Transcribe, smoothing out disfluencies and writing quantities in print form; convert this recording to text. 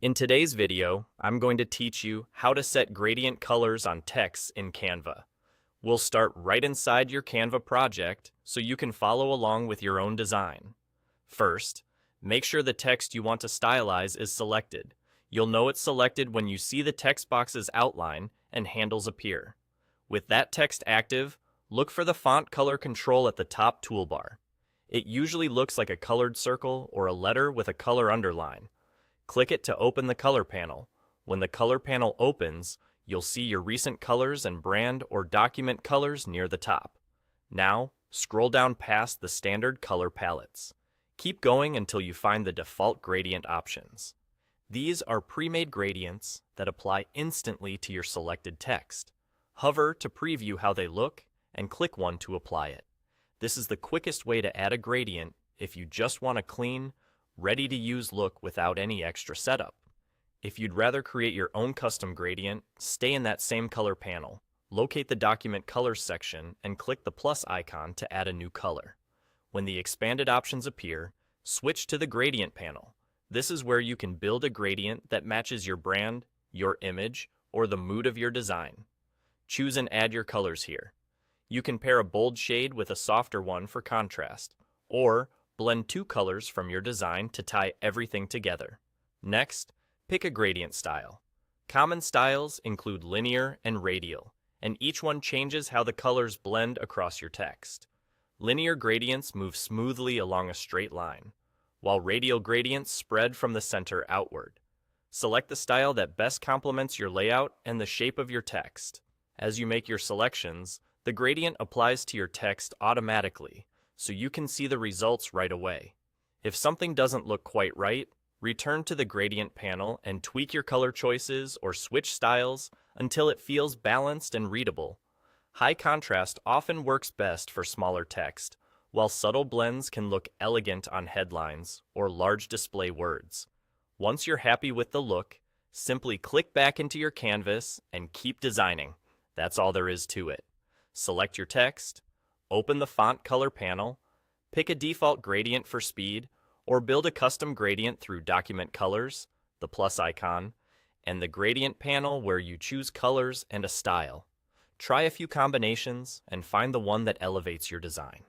In today's video, I'm going to teach you how to set gradient colors on text in Canva. We'll start right inside your Canva project so you can follow along with your own design. First, make sure the text you want to stylize is selected. You'll know it's selected when you see the text box's outline and handles appear. With that text active, look for the font color control at the top toolbar. It usually looks like a colored circle or a letter with a color underline. Click it to open the color panel. When the color panel opens, you'll see your recent colors and brand or document colors near the top. Now, scroll down past the standard color palettes. Keep going until you find the default gradient options. These are pre-made gradients that apply instantly to your selected text. Hover to preview how they look and click one to apply it. This is the quickest way to add a gradient if you just want a clean, ready-to-use look without any extra setup. If you'd rather create your own custom gradient, stay in that same color panel. Locate the Document Colors section and click the plus icon to add a new color. When the expanded options appear, switch to the Gradient panel. This is where you can build a gradient that matches your brand, your image, or the mood of your design. Choose and add your colors here. You can pair a bold shade with a softer one for contrast, or blend two colors from your design to tie everything together. Next, pick a gradient style. Common styles include linear and radial, and each one changes how the colors blend across your text. Linear gradients move smoothly along a straight line, while radial gradients spread from the center outward. Select the style that best complements your layout and the shape of your text. As you make your selections, the gradient applies to your text automatically, so you can see the results right away. If something doesn't look quite right, return to the Gradient panel and tweak your color choices or switch styles until it feels balanced and readable. High contrast often works best for smaller text, while subtle blends can look elegant on headlines or large display words. Once you're happy with the look, simply click back into your canvas and keep designing. That's all there is to it. Select your text, open the font color panel, pick a default gradient for speed, or build a custom gradient through Document Colors, the plus icon, and the Gradient panel where you choose colors and a style. Try a few combinations and find the one that elevates your design.